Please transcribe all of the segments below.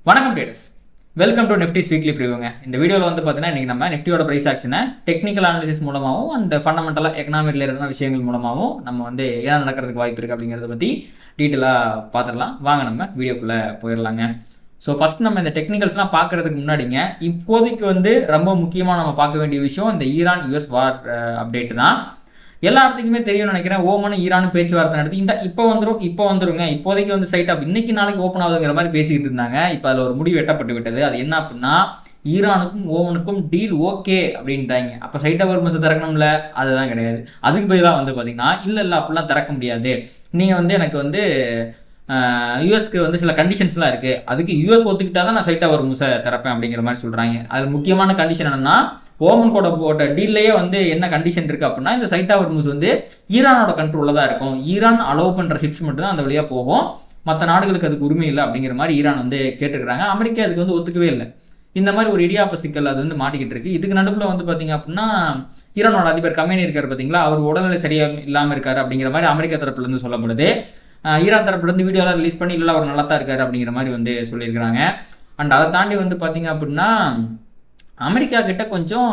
வணக்கம் traders, welcome to Nifty's weekly ப்ரிவியூங்க. இந்த வீடியோவில் வந்து பார்த்தீங்கன்னா இன்றைக்கி நம்ம நிஃப்டியோட ப்ரைஸ் ஆக்ஷனை டெக்னிக்கல் அனாலிசிஸ் மூலமாகவும் அண்ட் ஃபண்டமெண்டலாக எக்கனாமிக் ரிலேட்டடான விஷயங்கள் மூலமாகவும் நம்ம வந்து என்ன நடக்கிறதுக்கு வாய்ப்பு இருக்குது அப்படிங்கிறத பற்றி டீட்டெயிலாக பார்த்துடலாம். வாங்க நம்ம வீடியோக்குள்ளே போயிடலாங்க. ஸோ ஃபஸ்ட் நம்ம இந்த டெக்னிக்கல்ஸ்லாம் பார்க்குறதுக்கு முன்னாடிங்க இப்போதைக்கு வந்து ரொம்ப முக்கியமாக நம்ம பார்க்க வேண்டிய விஷயம் இந்த ஈரான் யூஎஸ் வார் அப்டேட் தான். எல்லாத்துக்குமே தெரியும் நினைக்கிறேன். ஓமன் ஈரான் பேச்சுவார்த்தை நடத்தி இப்போ வந்துருங்க இப்போதைக்கு வந்து சைட் ஆஃப் இன்னைக்கு நாளைக்கு ஓப்பன் ஆகுதுங்கிற மாதிரி பேசிக்கிட்டு இருந்தாங்க. இப்போ அதில் ஒரு முடிவு எட்டப்பட்டு விட்டது. அது என்ன அப்படின்னா, ஈரானுக்கும் ஓமனுக்கும் டீல் ஓகே அப்படின்ட்டாங்க. அப்போ சைட் ஆஃப் ஹார்மஸ் திறக்கணும்ல, அதுதான் கிடையாது. அதுக்கு பதிலாக வந்து பார்த்தீங்கன்னா இல்லை அப்படிலாம் திறக்க முடியாது, நீங்கள் வந்து எனக்கு வந்து யூஎஸ்க்கு வந்து சில கண்டிஷன்ஸ்லாம் இருக்குது, அதுக்கு யூஎஸ் ஒத்துக்கிட்டா தான் நான் சைட் ஆஃப் ஹார்மஸை திறப்பேன் அப்படிங்கிற மாதிரி சொல்கிறாங்க. அதில் முக்கியமான கண்டிஷன் என்னென்னா, ஓமன் கூட போட்ட டீல்லையே வந்து என்ன கண்டிஷன் இருக்குது அப்படின்னா, இந்த சைட் ஆஃப் ஹார்மஸ் வந்து ஈரானோட கண்ட்ரோலில் தான் இருக்கும். ஈரான் அலோவ் பண்ணுற ஷிப்ஸ் மட்டும் தான் அந்த வழியாக போகும், மற்ற நாடுகளுக்கு அதுக்கு உரிமை இல்லை அப்படிங்கிற மாதிரி ஈரான் வந்து கேட்டுக்கிறாங்க. அமெரிக்கா அதுக்கு வந்து ஒத்துக்கவே இல்லை. இந்த மாதிரி ஒரு இடியாப்ப சிக்கல் அது வந்து மாட்டிக்கிட்டு இருக்கு. இதுக்கு நடுவில் வந்து பார்த்தீங்க அப்படின்னா, ஈரானோட அதிபர் கமேனி இருக்கார் பார்த்தீங்களா, அவர் உடல்நிலை சரியாக இல்லாமல் இருக்கார் அப்படிங்கிற மாதிரி அமெரிக்கா தரப்புலேருந்து சொல்லப்படுது. ஈரான் தரப்புலேருந்து வீடியோலாம் ரிலீஸ் பண்ணி இல்லை அவர் நல்லா தான் இருக்கார் அப்படிங்கிற மாதிரி வந்து சொல்லியிருக்கிறாங்க. அண்ட் அதை தாண்டி வந்து பார்த்தீங்க அப்படின்னா, அமெரிக்கா கிட்ட கொஞ்சம்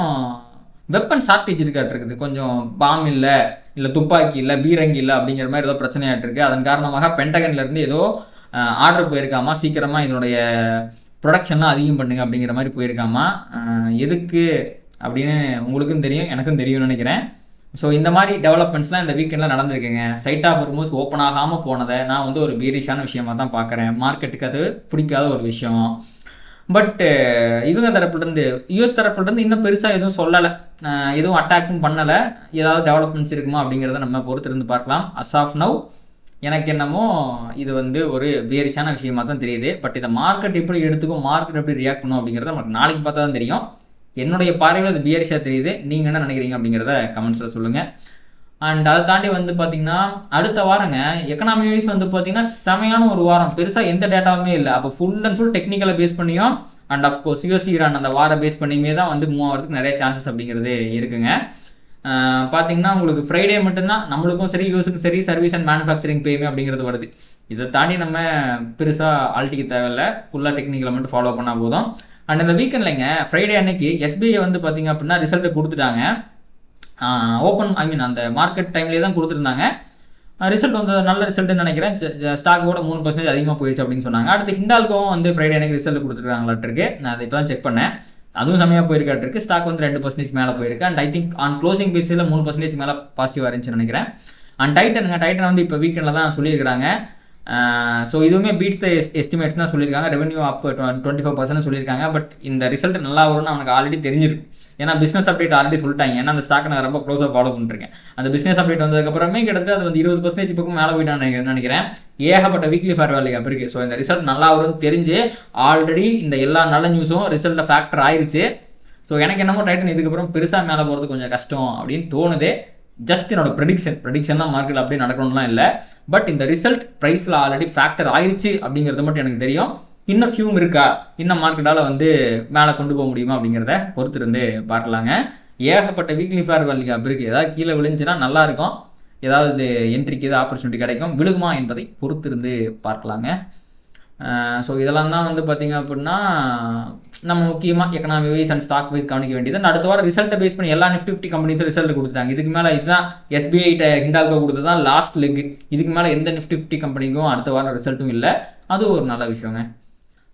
வெப்பன் ஷார்ட்டேஜ் இருக்காட்டிருக்குது. கொஞ்சம் பாம் இல்லை துப்பாக்கி இல்லை, பீரங்கி இல்லை அப்படிங்கிற மாதிரி ஏதோ பிரச்சனையாட்டிருக்கு. அதன் காரணமாக பென்டகன்லேருந்து ஏதோ ஆர்டர் போயிருக்காமா, சீக்கிரமாக இதனுடைய ப்ரொடக்ஷன்லாம் அதிகம் பண்ணுங்க அப்படிங்கிற மாதிரி போயிருக்காமா. எதுக்கு அப்படின்னு உங்களுக்கும் தெரியும், எனக்கும் தெரியும்னு நினைக்கிறேன். ஸோ இந்த மாதிரி டெவலப்மெண்ட்ஸ்லாம் இந்த வீக்கெண்டில் நடந்திருக்குங்க. சைட் ஆஃப் ஹார்மஸ் ஓப்பன் ஆகாமல் போனதை நான் வந்து ஒரு பீரிஷான விஷயமாக தான் பார்க்குறேன். மார்க்கெட்டுக்கு அது பிடிக்காத ஒரு விஷயம். பட் இவங்க தரப்புலேருந்து, யூஎஸ் தரப்புலேருந்து இன்னும் பெருசாக எதுவும் சொல்லலை, எதுவும் அட்டாக்கும் பண்ணலை. ஏதாவது டெவலப்மெண்ட்ஸ் இருக்குமா அப்படிங்கிறத நம்ம பொறுத்திருந்து பார்க்கலாம். அஸ் ஆஃப் நவ் எனக்கு என்னமோ இது வந்து ஒரு பேரிஷான விஷயமாக தான் தெரியுது. பட் இதை மார்க்கெட் எப்படி எடுத்துக்கும், மார்க்கெட் எப்படி ரியாக்ட் பண்ணும் அப்படிங்கிறத நமக்கு நாளைக்கு பார்த்தா தான் தெரியும். என்னுடைய பார்வையில் அது பியரிஷாக தெரியுது. நீங்கள் என்ன நினைக்கிறீங்க அப்படிங்கிறத கமெண்ட்ஸில் சொல்லுங்கள். அண்ட் அதை தாண்டி வந்து பார்த்திங்கன்னா அடுத்த வாரங்க எக்கனாமி வைஸ் வந்து பார்த்திங்கன்னா செமையான ஒரு வாரம். பெருசாக எந்த டேட்டாவுமே இல்லை. அப்போ ஃபுல் அண்ட் ஃபுல் டெக்னிக்கலை பேஸ் பண்ணியும் அண்ட் அஃப்கோர்ஸ் யூஎஸ் ஈரான் அந்த வாரை பேஸ் பண்ணியுமே தான் வந்து மூவ் ஆகிறதுக்கு நிறைய சான்சஸ் அப்படிங்கிறது இருக்குங்க. பார்த்திங்கன்னா உங்களுக்கு ஃப்ரைடே மட்டும்தான் நம்மளுக்கும் சரி யூஎஸுக்கும் சரி சர்வீஸ் அண்ட் மேனுஃபேக்சரிங் பேமே அப்படிங்கிறது வருது. இதை தாண்டி நம்ம பெருசாக ஆல்ட்டிக்கு தேவையில்லை, ஃபுல்லாக டெக்னிக்கலை மட்டும் ஃபாலோ பண்ணால் போதும். அண்ட் இந்த வீக்கெண்ட்லைங்க ஃப்ரைடே அன்னைக்கு எஸ்பிஐ வந்து பார்த்திங்க அப்படின்னா ரிசல்ட்டு கொடுத்துட்டாங்க. அந்த மார்க்கெட் டைம்லேயே தான் கொடுத்துருந்தாங்க. ரிசல்ட் வந்து நல்ல ரிசல்ட்டுன்னு நினைக்கிறேன். ஸ்டாக்கோட 3% அதிகமாக போயிடுச்சு அப்படின்னு சொன்னாங்க. அடுத்து ஹிண்டால்கோவும் வந்து ஃப்ரைடே எனக்கு ரிசல்ட் கொடுத்துருக்காங்களாட்டிருக்கு. நான் அதை இப்போ தான் செக் பண்ணேன். அதுவும் செம்மையாக போயிருக்காட்டிருக்கு. ஸ்டாக் வந்து 2% மேலே போயிருக்கு. And I think on closing பேஸில் 3% மேலே பாசிட்டிவாக இருந்துச்சுன்னு நினைக்கிறேன். அண்ட் டைட்டன் வந்து இப்போ வீக்கெண்டில் தான் சொல்லியிருக்கிறாங்க. ஸோ இதுவுமே பீட்ஸ் த எஸ்டிமேட்ஸ் தான் சொல்லியிருக்காங்க. ரெவன்யூ அப் 25% சொல்லியிருக்காங்க. பட் இந்த ரிசல்ட் நல்லா வரும்னு அவனுக்கு ஆல்ரெடி தெரிஞ்சிருக்கு. ஏன்னா பிஸ்னஸ் அப்டேட் ஆல்ரெடி சொல்லிட்டாங்க. ஏன்னா அந்த ஸ்டாக் நான் ரொம்ப க்ளோஸாக ஃபாலோ பண்ணிருக்கேன். அந்த பிஸ்னஸ் அப்டேட் வந்ததுக்கப்புறமே கிட்டத்தட்ட அது வந்து 20% பக்கம் மேலே போயிட்டான்னு நினைக்கிறேன். ஏகப்பட்ட வீக்லி ஃபேர் வேல்யூ அப்போ இருக்குது. ஸோ இந்த ரிசல்ட் நல்லா வரும்னு தெரிஞ்சு ஆல்ரெடி இந்த எல்லா நல்ல நியூஸும் ரிசல்ட்டில் ஃபேக்டர் ஆயிடுச்சு. ஸோ எனக்கு என்னமோ டைட்டன் இதுக்கப்புறம் பெருசாக மேலே போகிறது கொஞ்சம் கஷ்டம் அப்படின்னு தோணுது. ஜஸ்ட் என்னோட ப்ரெடிக்ஷன்லாம் மார்க்கெட் அப்படியே நடக்கணும்லாம் இல்லை. பட் இந்த ரிசல்ட் ப்ரைஸில் ஆல்ரெடி ஃபேக்டர் ஆயிடுச்சு அப்படிங்கிறது மட்டும் எனக்கு தெரியும். இன்னும் ஃபியூம் இருக்கா, இன்னும் மார்க்கெட்டால் வந்து மேலே கொண்டு போக முடியுமா அப்படிங்கிறத பொறுத்திருந்து பார்க்கலாங்க. ஏகப்பட்ட வீக்லி ஃபேர் வேல்யூ அப்படி இருக்குது. ஏதாவது கீழே விழுந்துச்சுன்னா நல்லாயிருக்கும், ஏதாவது என்ட்ரிக்கு ஏதாவது ஆப்பர்ச்சுனிட்டி கிடைக்கும். விழுகுமா என்பதை பொறுத்திருந்து பார்க்கலாங்க. ஸோ இதெல்லாம் தான் வந்து பார்த்திங்க அப்படின்னா நம்ம முக்கியமாக economy wise and stock wise கவனிக்க வேண்டியது. அடுத்த வாரம் ரிசல்ட்டை பேஸ் பண்ணி எல்லா நிஃப்டி 50 கம்பெனிஸும் ரிசல்ட் கொடுத்துட்டாங்க. இதுக்கு மேலே இதுதான் எஸ்பிஐ ஹிண்டால்கோ கொடுத்தது தான் லாஸ்ட் லெக். இதுக்கு மேலே எந்த நிஃப்டி 50 கம்பெனிக்கும் அடுத்த வாரம் ரிசல்ட்டும் இல்லை. அது ஒரு நல்ல விஷயங்க.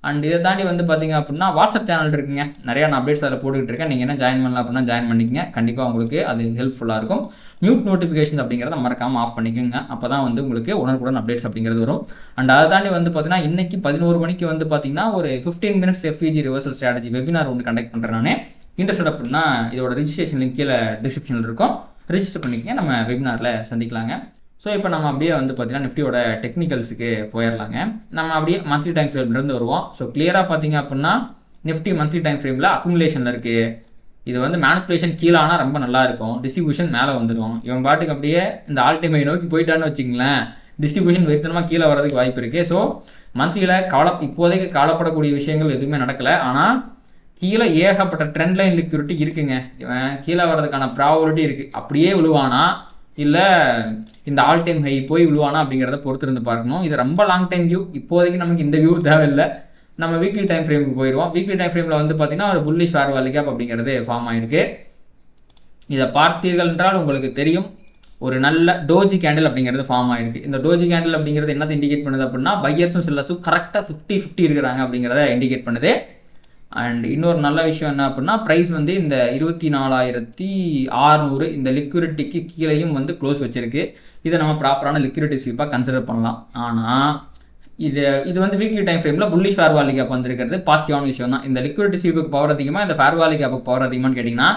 அண்ட் இதை தாண்டி வந்து பார்த்திங்க அப்படின்னா வாட்ஸ்அப் சேனல் இருக்குங்க. நிறையா நான் அப்டேட்ஸ் அதில் போட்டுக்கிட்டு இருக்கேன். நீங்கள் என்ன ஜாயின் பண்ணலாம் அப்படின்னா ஜாயின் பண்ணிக்கங்க. கண்டிப்பாக உங்களுக்கு அது ஹெல்ப்ஃபுல்லாக இருக்கும். மியூட் நோட்டிஃபிகேஷன் அப்படிங்கிறத மறக்காமல் ஆஃப் பண்ணிக்கோங்க. அப்போ தான் வந்து உங்களுக்கு உடனுக்குடன் அப்டேட்ஸ் அப்படிங்கிறது வரும். அண்ட் அதை தாண்டி வந்து பார்த்தீங்கன்னா இன்றைக்கி 11 மணிக்கு வந்து பார்த்திங்கன்னா ஒரு 15 minutes FEG reversal strategy webinar ஒன்று கண்டக்ட் பண்ணுறேன் நான். இன்ட்ரெஸ்ட் அப்படின்னா இதோட ரிஜிஸ்ட்ரேஷன் லிங்க் கீழே டிஸ்கிரிப்ஷனில் இருக்கும், ரிஜிஸ்டர் பண்ணிக்கங்க. நம்ம வெபினாரில் சந்திக்கலாங்க. ஸோ இப்போ நம்ம அப்படியே வந்து பார்த்திங்கன்னா நிஃப்டியோட டெக்னிக்கல்ஸுக்கு போயிடலாங்க. நம்ம அப்படியே மந்த்லி டைம் ஃப்ரேம்லேருந்து வருவோம். ஸோ கிளியராக பார்த்திங்க அப்படின்னா நிஃப்டி மந்த்லி டைம் ஃப்ரேமில் அக்குமுலேஷனில் இருக்குது. இது வந்து மேனிப்புலேஷன் கீழே ஆனால் ரொம்ப நல்லாயிருக்கும், டிஸ்ட்ரிபியூஷன் மேலே வந்துடும். இவன் பாட்டுக்கு அப்படியே இந்த ஆல் டைம் ஹை நோக்கி போயிட்டான்னு வச்சிங்களேன், டிஸ்ட்ரிபியூஷன் வெறித்தனமாக கீழே வரதுக்கு வாய்ப்பு இருக்குது. ஸோ மந்த்லியில் இப்போதைக்கு கவலைப்படக்கூடிய விஷயங்கள் எதுவுமே நடக்கலை. ஆனால் கீழே ஏகப்பட்ட ட்ரெண்ட் லைன் லிக்விடிட்டி இருக்குங்க. இவன் கீழே வரதுக்கான ப்ராபபிலிட்டி இருக்குது. அப்படியே விழுவானா இல்லை இந்த ஆல் டைம் ஹை போய் விழுவானா அப்படிங்கிறத பொறுத்திருந்து பார்க்கணும். இது ரொம்ப லாங் டைம் வியூ. இப்போதைக்கு நமக்கு இந்த வியூ தேவையில்லை. நம்ம வீக்லி டைம் ஃப்ரேமுக்கு போயிடுவோம். வீக்லி டைம் ஃப்ரேமில் வந்து பார்த்திங்கன்னா ஒரு புல்லிஷ் ஃபேர் வேல்யூ கேப் அப்படிங்கிறது ஃபார்ம் ஆகிருக்கு. இதை பார்த்தீர்கள் என்றால் உங்களுக்கு தெரியும், ஒரு நல்ல டோஜி கேண்டில் அப்படிங்கிறது ஃபார்ம் ஆகிருக்கு. இந்த டோஜி கேண்டில் அப்படிங்கிறது என்னத்தை இண்டிகேட் பண்ணுது அப்படின்னா, பையர்ஸும் செல்லர்ஸும் கரெக்டாக 50-50 இருக்கிறாங்க அப்படிங்கிறத இண்டிகேட் பண்ணுது. அண்ட் இன்னொரு நல்ல விஷயம் என்ன அப்படின்னா, ப்ரைஸ் வந்து இந்த 24,600 இந்த லிக்விடிட்டிக்கு கீழேயும் வந்து க்ளோஸ் வச்சிருக்கு. இதை நம்ம ப்ராப்பரான லிக்விடிட்டி ஸ்வீப்பாக கன்சிடர் பண்ணலாம். ஆனால் இது வந்து வீக்லி டைம் ஃப்ரேமில் புல்லிஷ் ஃபேர் வேல்யூ கேப் வந்திருக்கிறது பாசிட்டிவான விஷயம் தான். இந்த லிக்விடிட்டி ஸ்வீப்புக்கு பவர் அதிகமாக, இந்த ஃபேர் வேல்யூ கேப்புக்கு பவர் அதிகமானு கேட்டிங்கன்னா,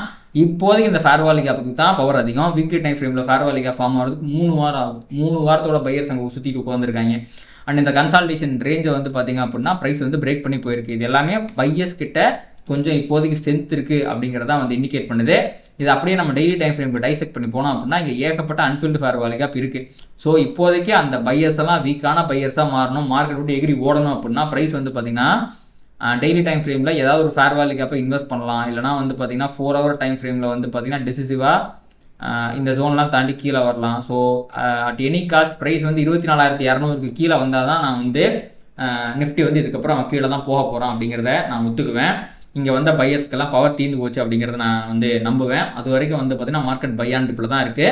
இப்போதைக்கு இந்த ஃபேர் வேல்யூ கேப்புக்கு தான் பவர் அதிகம். வீக்லி டைம் ஃப்ரேமில் ஃபேர் வேல்யூ கேப் ஃபார்ம் ஆகிறதுக்கு 3 வாரம் ஆகும். 3 வாரத்தோட பையர்ஸ் அங்கே சுற்றிட்டு உட்காந்துருக்காங்க. அண்ட் இந்த கன்சால்டேஷன் ரேஞ்சை வந்து பார்த்திங்க அப்படின்னா ப்ரைஸ் வந்து பிரேக் பண்ணி போயிருக்கு. இது எல்லாமே பையர்ஸ் கிட்ட கொஞ்சம் இப்போதைக்கு ஸ்ட்ரென்த் இருக்குது அப்படிங்கிறத வந்து இண்டிகேட் பண்ணுது. இது அப்படியே நம்ம டெய்லி டைம் ஃப்ரேமுக்கு டைசெக்ட் பண்ணி போனோம் அப்படின்னா இங்கே ஏகப்பட்ட அன்ஃபில்டு ஃபேர் வேல்யூ கேப் இருக்குது. ஸோ இப்போதைக்கு அந்த பையர்ஸ் எல்லாம் வீக்கான பையர்ஸாக மாறணும், மார்க்கெட் விட்டு எகிரி ஓடணும் அப்படின்னா ப்ரைஸ் வந்து பார்த்திங்கன்னா டெய்லி டைம் ஃப்ரேமில் ஏதாவது ஒரு ஃபேர் வேல்யூ கேப்பை இன்வெஸ்ட் பண்ணலாம். இல்லைனா வந்து பார்த்திங்கன்னா 4 hour டைம் ஃப்ரேமில் வந்து பார்த்திங்கன்னா டிசிசிவாக இந்த ஜோன்லாம் தாண்டி கீழே வரலாம். So at any cost price வந்து 24,200க்கு கீழே வந்தால் தான் நான் வந்து நிஃப்டி வந்து இதுக்கப்புறம் கீழே தான் போக போகிறோம் அப்படிங்கிறத நான் ஒத்துக்குவேன். இங்கே வந்த பையர்ஸ்க்கெல்லாம் பவர் தீர்ந்து போச்சு அப்படிங்கிறத நான் வந்து நம்புவேன். அது வரைக்கும் வந்து பார்த்திங்கன்னா மார்க்கெட் பை அண்ட் டிப்பில் தான் இருக்குது.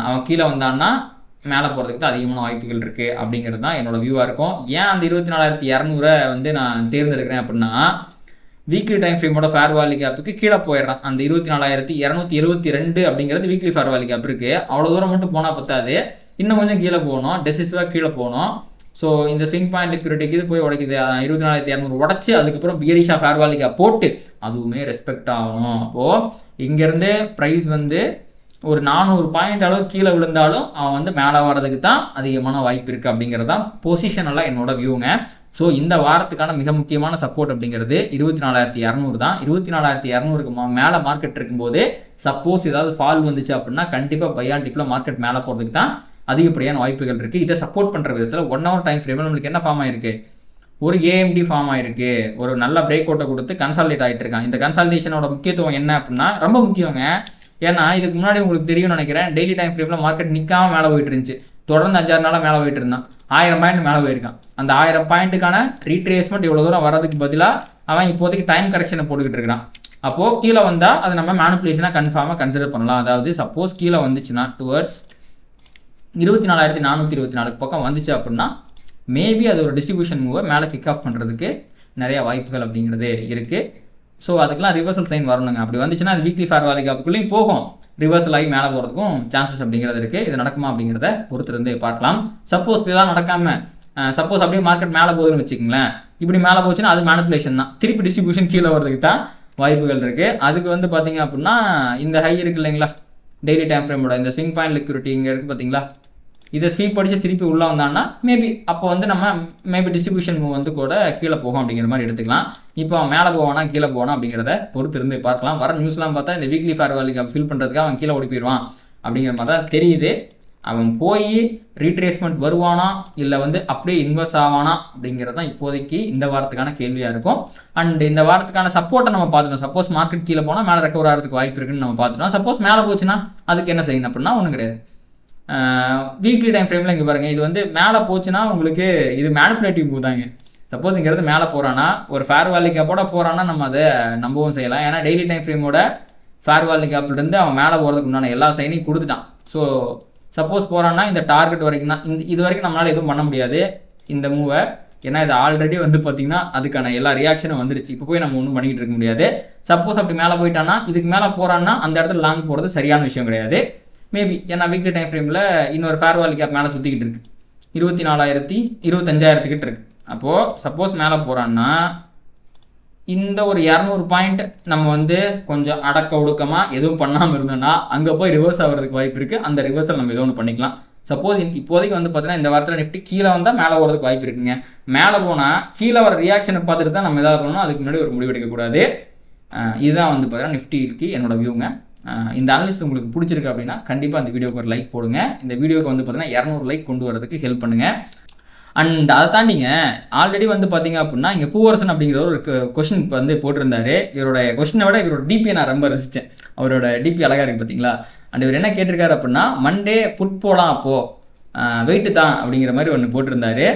அவன் கீழே வந்தான்னா மேலே போகிறதுக்கு தான் அதிகமான வாய்ப்புகள் இருக்குது அப்படிங்கிறது தான் என்னோடய வியூவாக இருக்கும். ஏன் அந்த 24,200 வந்து நான் தேர்ந்தெடுக்கிறேன் அப்படின்னா, வீக்லி டைம் ஃப்ரேமோட ஃபேர் வேல்யூ கேப்புக்கு கீழே போயிடுறான். அந்த 24,272 அப்படிங்கிறது வீக்லி ஃபேர் வேல்யூ கேப் இருக்குது. அவ்வளோ தூரம் மட்டும் போனால் பத்தாது, இன்னும் கொஞ்சம் கீழே போகணும், டெசிசிவாக கீழே போகணும். ஸோ இந்த ஸ்விங் பாயிண்ட் லிக்விடிட்டிக்கு இது போய் உடைக்குது. 24,200 உடச்சி அதுக்கப்புறம் பியரிஷாக ஃபேர் வேல்யூ கேப் போட்டு அதுவுமே ரெஸ்பெக்ட் ஆகணும். அப்போது இங்கேருந்து ப்ரைஸ் வந்து ஒரு 400 பாயிண்ட் அளவு கீழே விழுந்தாலும் அவன் வந்து மேலே வர்றதுக்கு தான் அதிகமான வாய்ப்பு இருக்குது அப்படிங்கிறது தான் பொசிஷனெல்லாம் என்னோட வியூங்க. ஸோ இந்த வாரத்துக்கான மிக முக்கியமான சப்போர்ட் அப்படிங்கிறது 24,200 தான். 24,200க்கு மேலே மார்க்கெட் இருக்கும்போது சப்போஸ் ஏதாவது ஃபால் வந்துச்சு அப்படின்னா கண்டிப்பாக பை அண்ட் டிப்பில் மார்க்கெட் மேலே போகிறதுக்கு தான் அதிகப்படியான வாய்ப்புகள் இருக்குது. இதை சப்போர்ட் பண்ணுற விதத்தில் 1 hour டைம் ஃப்ரேமில் நம்மளுக்கு என்ன ஃபார்ம் ஆயிருக்கு, ஒரு ஏஎம்டி ஃபார்ம் ஆயிருக்கு. ஒரு நல்ல பிரேக் அவுட்டை கொடுத்து கன்சால்டேட் ஆகிட்டு இருக்காங்க. இந்த கன்சால்டேஷனோட முக்கியத்துவம் என்ன அப்படின்னா ரொம்ப முக்கியங்க. ஏன்னா இதுக்கு முன்னாடி உங்களுக்கு தெரியும்னு நினைக்கிறேன், டெய்லி டைம் ஃப்ரேமில் மார்க்கெட் நிற்காமல் மேலே போயிட்டு இருந்துச்சு. தொடர்ந்து 5-6 நாளாக மேலே போயிட்டு இருந்தான். 1000 பாயிண்ட் மேலே போயிருக்கான். அந்த 1000 பாயிண்ட்டுக்கான ரீட்ரேஸ்மெண்ட் இவ்வளோ தூரம் வர்றதுக்கு பதிலாக அவன் இப்போதைக்கு டைம் கரெக்ஷனை போட்டுக்கிட்டு இருக்கிறான். அப்போது கீழே வந்தால் அதை நம்ம மேனிப்புலேஷனாக கன்ஃபார்மாக கன்சிடர் பண்ணலாம். அதாவது சப்போஸ் கீழே வந்துச்சுன்னா டுவர்ட்ஸ் 24,424 பக்கம் வந்துச்சு அப்படின்னா மேபி அது ஒரு டிஸ்ட்ரிபியூஷன் மூவை மேலே கிக் ஆஃப் பண்ணுறதுக்கு நிறைய வாய்ப்புகள் அப்படிங்கிறது இருக்குது. ஸோ அதுக்கெலாம் ரிவர்சல் சைன் வரணுங்க. அப்படி வந்துச்சுன்னா அது வீக்லி ஃபேர் வேல்யூ கேப்புக்குள்ளேயும் போகும், ரிவர்சல் ஆகி மேலே போகிறதுக்கும் சான்சஸ் அப்படிங்கிறது இருக்குது. இது நடக்குமா அப்படிங்கிறத பொறுத்திருந்து பார்க்கலாம். சப்போஸ் இதெல்லாம் நடக்காமல் சப்போஸ் அப்படியே மார்க்கெட் மேலே போகுதுன்னு வச்சுக்கோங்களேன், இப்படி மேலே போச்சுன்னா அது மேனிப்புலேஷன் தான், திருப்பி டிஸ்ட்ரிபியூஷன் கீழே வரதுக்கு தான் வாய்ப்புகள் இருக்குது. அதுக்கு வந்து பார்த்திங்க அப்படின்னா இந்த ஹை இருக்குது இல்லைங்களா, டெய்லி டைம் ஃப்ரேமோட இந்த ஸ்விங் பாயிண்ட் லிக்விடிட்டி இங்கே இருக்குது பார்த்தீங்களா, இதை ஸ்வீப் அடித்து திருப்பி உள்ளே வந்தான்னா மேபி அப்போ வந்து நம்ம மேபி டிஸ்ட்ரிபியூஷன் மூவ் வந்து கூட கீழே போகும் அப்படிங்கிற மாதிரி எடுத்துக்கலாம். இப்போ அவன் மேலே போவானா கீழே போவானா அப்படிங்கிறத பொறுத்து இருந்து பார்க்கலாம். வர நியூஸ்லாம் பார்த்தா இந்த வீக்லி ஃபேர் வேல்யூ ஃபில் பண்ணுறதுக்கு அவன் கீழே ஓடி போயிடுவான் அப்படிங்கிற மாதிரி தான் தெரியுது. அவன் போய் ரீட்ரேஸ்மெண்ட் வருவானா இல்லை வந்து அப்படியே இன்வெஸ்ட் ஆவானா அப்படிங்கிறது தான் இப்போதைக்கு இந்த வாரத்துக்கான கேள்வியாக இருக்கும். அண்ட் இந்த வாரத்துக்கான சப்போர்ட்டை நம்ம பார்த்துட்டோம். சப்போஸ் மார்க்கெட் கீழே போனால் மேலே ரெக்கவர் ஆகிறதுக்கு வாய்ப்பு இருக்குன்னு நம்ம பார்த்துட்டோம். சப்போஸ் மேலே போச்சுன்னா அதுக்கு என்ன செய்யணும் அப்படின்னா ஒன்றும் கிடையாது. வீக்லி டைம் ஃப்ரேமில் இங்கே பாருங்கள், இது வந்து மேலே போச்சுன்னா உங்களுக்கு இது மேனிப்புலேட்டிவ் மூவ் தாங்க. சப்போஸ் இங்கிறது மேலே போகிறான்னா ஒரு ஃபேர் வேல்யூ கேப்போட போகிறான்னா நம்ம அதை நம்பவும் செய்யலாம். ஏன்னா டெய்லி டைம் ஃப்ரேமோட ஃபேர் வேல்யூ கேப்லேருந்து அவன் மேலே போகிறதுக்கு உண்டான எல்லா சைனையும் கொடுத்துட்டான். ஸோ சப்போஸ் போகிறான்னா இந்த டார்கெட் வரைக்கும் தான், இது வரைக்கும் நம்மளால் எதுவும் பண்ண முடியாது இந்த மூவை. ஏன்னா இது ஆல்ரெடி வந்து பார்த்திங்கன்னா அதுக்கான எல்லா ரியாக்ஷனும் வந்துருச்சு. இப்போ போய் நம்ம ஒன்றும் பண்ணிக்கிட்டு இருக்க முடியாது. சப்போஸ் அப்படி மேலே போயிட்டான்னா இதுக்கு மேலே போகிறான்னா அந்த இடத்துல லாங் போகிறது சரியான விஷயம் கிடையாது. மேபி ஏன்னா வீக்லி டைம் ஃப்ரேமில் இன்னொரு ஃபேர் வேல்யூ கேப் மேலே சுற்றிக்கிட்டு இருக்குது, 24,000 கிட்ட இருக்குது. அப்போது சப்போஸ் மேலே போகிறான்னா இந்த ஒரு 200 பாயிண்ட் நம்ம வந்து கொஞ்சம் அடக்க ஒடுக்கமாக எதுவும் பண்ணாமல் இருந்தோம்னா அங்கே போய் ரிவர்ஸ் ஆகிறதுக்கு வாய்ப்பு இருக்குது. அந்த ரிவர்சல் நம்ம ஏதோ ஒன்று பண்ணிக்கலாம். சப்போஸ் இப்போதைக்கு வந்து பார்த்தீங்கன்னா இந்த வாரத்தில் நிஃப்டி கீழே வந்தால் மேலே போகிறதுக்கு வாய்ப்பு இருக்குங்க. மேலே போனால் கீழே வர ரியாக்ஷனை பார்த்துட்டு தான் நம்ம எதாவது பண்ணணும், அதுக்கு முன்னாடி ஒரு முடிவு எடுக்கக்கூடாது. இதுதான் வந்து பார்த்தீங்கன்னா நிஃப்டிக்கு என்னோடய வியூங்க. இந்த அனலிஸ்ட் உங்களுக்கு பிடிச்சிருக்கு அப்படின்னா கண்டிப்பாக அந்த வீடியோக்கு ஒரு லைக் போடுங்க. இந்த வீடியோக்கு வந்து பார்த்தீங்கன்னா 200 லைக் கொண்டு வரதுக்கு ஹெல்ப் பண்ணுங்கள். அண்ட் அதை தாண்டிங்க ஆல்ரெடி வந்து பார்த்தீங்க அப்படின்னா இங்கே பூவரசன் அப்படிங்கிற ஒரு கொஷின் இப்போ வந்து போட்டிருந்தாரு. இவரோட கொஷினை விட இவரோட டிபியை நான் ரொம்ப ரசித்தேன். அவரோட டிபி அழகாக இருக்குது பார்த்தீங்களா. அண்ட் இவர் என்ன கேட்டிருக்காரு அப்படின்னா மண்டே புட் போகலாம் அப்போது வெயிட்டு தான் அப்படிங்கிற மாதிரி ஒன்று போட்டிருந்தாரு.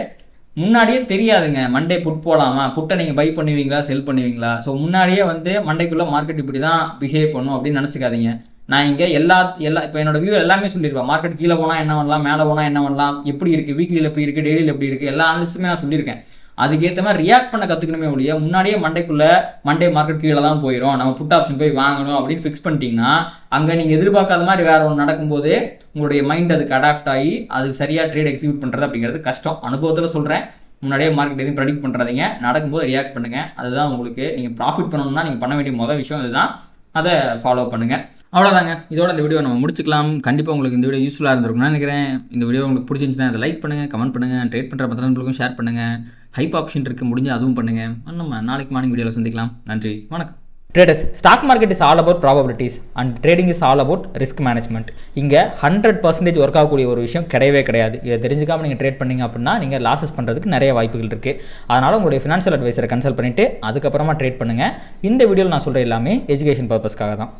முன்னாடியே தெரியாதுங்க மண்டே புட் போகலாமா, புட்டை நீங்கள் பை பண்ணுவீங்களா செல் பண்ணுவீங்களா. ஸோ முன்னாடியே வந்து மண்டைக்குள்ளே மார்க்கெட் இப்படி தான் பிஹேவ் பண்ணும் அப்படின்னு நினச்சிக்காதீங்க. நான் இங்கே எல்லா இப்போ என்னோட வியூ எல்லாமே சொல்லியிருப்பேன். மார்க்கெட் கீழே போனால் என்ன பண்ணலாம், மேலே போனால் என்ன பண்ணலாம், எப்படி இருக்குது, வீக்லியில் எப்படி இருக்குது, டெய்லியில் எப்படி இருக்குது, எல்லா அனாலிசிஸுமே நான் சொல்லியிருக்கேன். அதுக்கேற்ற மாதிரி ரியாக்ட் பண்ண கற்றுக்கணுமே ஒழிய முன்னாடியே மண்டே மார்க்கெட் கீழே தான் போயிடும், நம்ம புட் ஆப்ஷன் போய் வாங்கணும் அப்படின்னு ஃபிக்ஸ் பண்ணிட்டீங்கன்னா அங்கே நீங்கள் எதிர்பார்க்காத மாதிரி வேறு ஒன்று நடக்கும்போது உங்களுடைய மைண்ட் அதுக்கு அடாப்ட் ஆகி அதுக்கு சரியாக ட்ரேட் எக்ஸிக்யூட் பண்ணுறது அப்படிங்கிறது கஷ்டம். அனுபவத்தில் சொல்கிறேன். முன்னாடியே மார்க்கெட் எதுவும் ப்ரெடிக்ட் பண்ணுறதுங்க, நடக்கும்போது ரியாக்ட் பண்ணுங்கள். அதுதான் உங்களுக்கு நீங்கள் ப்ராஃபிட் பண்ணணும்னா நீங்கள் பண்ண வேண்டிய மொதல் விஷயம் இதுதான். அதை ஃபாலோ பண்ணுங்கள். அவ்வளோதாங்க. இதோட இந்த வீடியோ நம்ம முடிச்சுக்கலாம். கண்டிப்பாக உங்களுக்கு இந்த வீடியோ யூஸ்ஃபுல்லாக இருந்திருக்கும்னு நினைக்கிறேன். இந்த வீடியோ உங்களுக்கு பிடிச்சிருந்துச்சுன்னா அதை லைக் பண்ணுங்கள், கமெண்ட் பண்ணுங்கள், ட்ரேட் பண்ணுற மற்றவங்களுக்கும் ஷேர் பண்ணுங்கள். ஹைப் ஆப்ஷன் இருக்குது, முடிஞ்சு அதுவும் பண்ணுங்கள். நம்ம நாளைக்கு மார்னிங் வீடியோவில் சந்திக்கலாம். நன்றி, வணக்கம். Traders, stock market is all about probabilities and trading is all about risk management. இங்கே 100% ஒர்க் ஆகக்கூடிய ஒரு விஷயம் கிடையவே கிடையாது. இதை தெரிஞ்சுக்காமல் நீங்கள் ட்ரேட் பண்ணிங்க அப்படின்னா நீங்கள் லாஸஸ் பண்ணுறதுக்கு நிறைய வாய்ப்புகள் இருக்குது. அதனால் உங்களுடைய ஃபினான்ஷியல் அட்வைசரை கன்சல்ட் பண்ணிவிட்டு அதுக்கப்புறமா ட்ரேட் பண்ணுங்கள். இந்த வீடியோவில் நான் சொல்கிற எல்லாமே எஜுகேஷன் பர்பஸ்க்காக தான்.